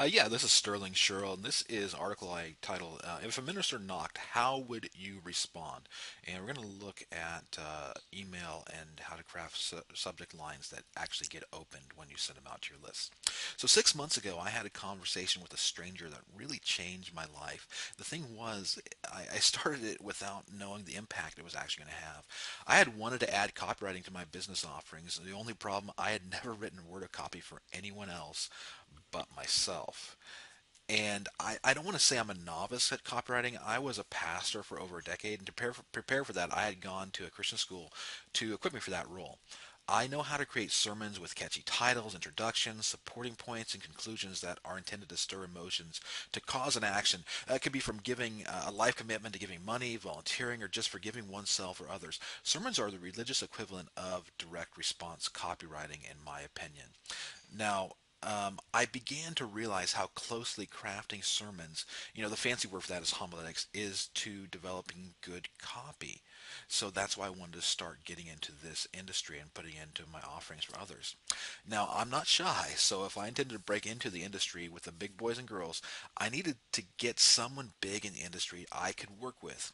Yeah, this is Sterling Sherrill, and this is an article I titled, If a Minister Knocked, How Would You Respond? And we're going to look at email and how to craft subject lines that actually get opened when you send them out to your list. So 6 months ago, I had a conversation with a stranger that really changed my life. The thing was, I started it without knowing the impact it was actually going to have. I had wanted to add copywriting to my business offerings. The only problem, I had never written a word of copy for anyone else but myself. And I don't want to say I'm a novice at copywriting. I was a pastor for over a decade, and to prepare for that, I had gone to a Christian school to equip me for that role. I know how to create sermons with catchy titles, introductions, supporting points, and conclusions that are intended to stir emotions, to cause an action. It could be from giving a life commitment to giving money, volunteering, or just forgiving oneself or others. Sermons are the religious equivalent of direct response copywriting, in my opinion. Now, I began to realize how closely crafting sermons, the fancy word for that is homiletics, is to developing good copy. So that's why I wanted to start getting into this industry and putting into my offerings for others. Now, I'm not shy, so if I intended to break into the industry with the big boys and girls, I needed to get someone big in the industry I could work with.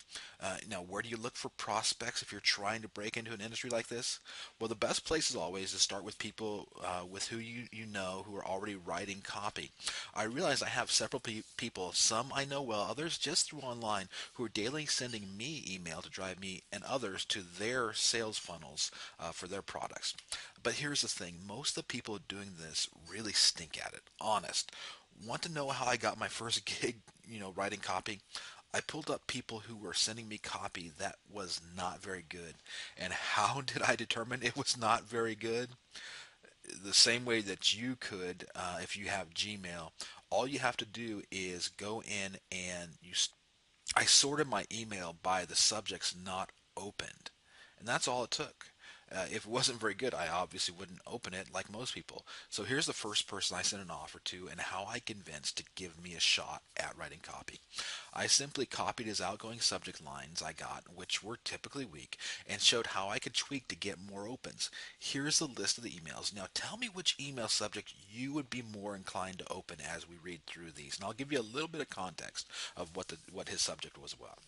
Now, where do you look for prospects if you're trying to break into an industry like this? Well, the best place is always to start with people with who you know who are already writing copy. I realize I have several people, some I know well, others just through online, who are daily sending me email to drive me and others to their sales funnels for their products. But here's the thing, most of the people doing this really stink at it, honest. Want to know how I got my first gig, writing copy? I pulled up people who were sending me copy that was not very good. And how did I determine it was not very good? The same way that you could, if you have Gmail, all you have to do is go in and I sorted my email by the subjects not opened. And that's all it took. If it wasn't very good, I obviously wouldn't open it like most people. So here's the first person I sent an offer to and how I convinced to give me a shot at writing copy. I simply copied his outgoing subject lines I got, which were typically weak, and showed how I could tweak to get more opens. Here's the list of the emails. Now tell me which email subject you would be more inclined to open as we read through these. And I'll give you a little bit of context of what his subject was about.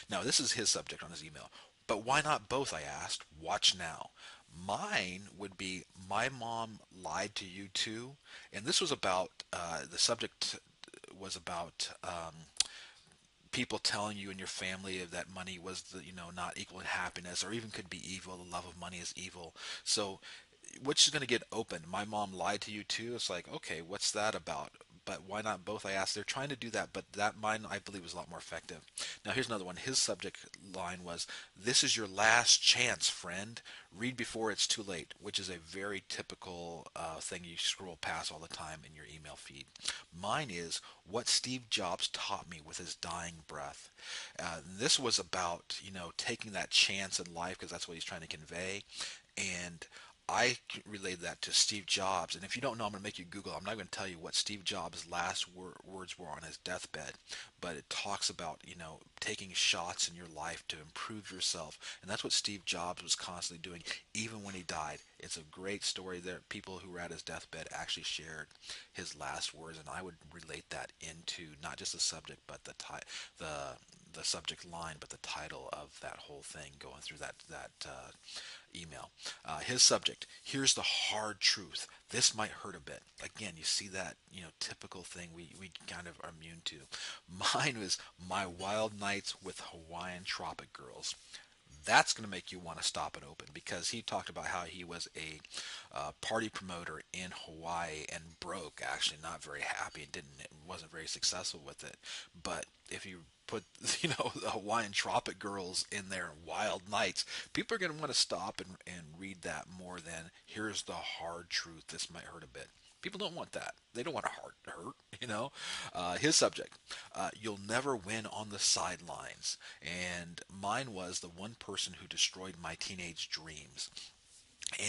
Now this is his subject on his email. But why not both? I asked. Watch now. Mine would be My Mom Lied to You Too. And this was about, the subject was about people telling you and your family that money was not equal to happiness, or even could be evil. The love of money is evil. So which is going to get open? My mom lied to you too. It's like, okay, what's that about? But why not both? I asked. They're trying to do that, but that mine I believe was a lot more effective. Now here's another one. His subject line was, "This is your last chance, friend. Read before it's too late," which is a very typical thing you scroll past all the time in your email feed. Mine is, "What Steve Jobs taught me with his dying breath." This was about taking that chance in life because that's what he's trying to convey, and I relayed that to Steve Jobs. And if you don't know, I'm going to make you Google. I'm not going to tell you what Steve Jobs' last words were on his deathbed, but it talks about, taking shots in your life to improve yourself. And that's what Steve Jobs was constantly doing, even when he died. It's a great story there. People who were at his deathbed actually shared his last words, and I would relate that into not just the subject, but the subject line, but the title of that whole thing going through that email. His subject, here's the hard truth. This might hurt a bit. Again, you see that, typical thing we kind of are immune to. Mine was my wild nights with Hawaiian tropic girls. That's going to make you want to stop and open, because he talked about how he was a party promoter in Hawaii and broke, actually not very happy, and wasn't very successful with it. But if you put the Hawaiian tropic girls in there, wild nights, people are going to want to stop and read that more than, here's the hard truth, this might hurt a bit. People don't want that. They don't want a heart to hurt. His subject, you'll never win on the sidelines. And mine was, the one person who destroyed my teenage dreams.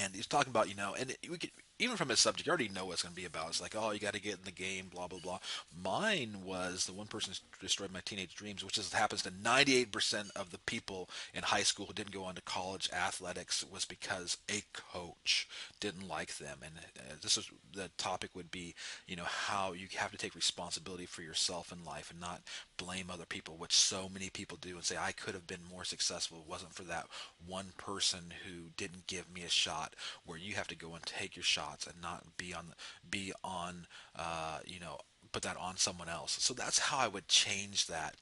And he's talking about, and we could even from his subject, you already know what it's going to be about. It's like, oh, you got to get in the game, blah blah blah. Mine was the one person who destroyed my teenage dreams, which is happens to 98% of the people in high school who didn't go on to college athletics, was because a coach didn't like them. And this is the topic would be, how you have to take responsibility for yourself in life and not blame other people, which so many people do, and say I could have been more successful if it wasn't for that one person who didn't give me a shot. Where you have to go and take your shots and not be on put that on someone else. So that's how I would change that.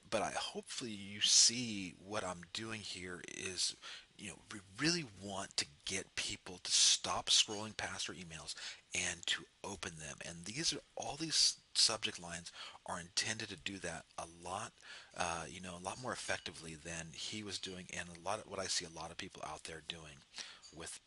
But I hopefully you see what I'm doing here is, we really want to get people to stop scrolling past their emails and to open them. And all these subject lines are intended to do that a lot more effectively than he was doing, and a lot of what I see a lot of people out there doing with.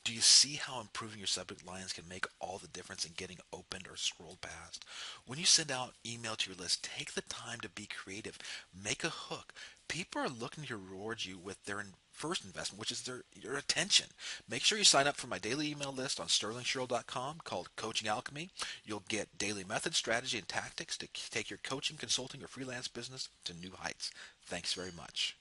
Do you see how improving your subject lines can make all the difference in getting opened or scrolled past? When you send out email to your list, take the time to be creative. Make a hook. People are looking to reward you with their first investment, which is your attention. Make sure you sign up for my daily email list on sterlingsherrill.com called Coaching Alchemy. You'll get daily methods, strategy, and tactics to take your coaching, consulting, or freelance business to new heights. Thanks very much.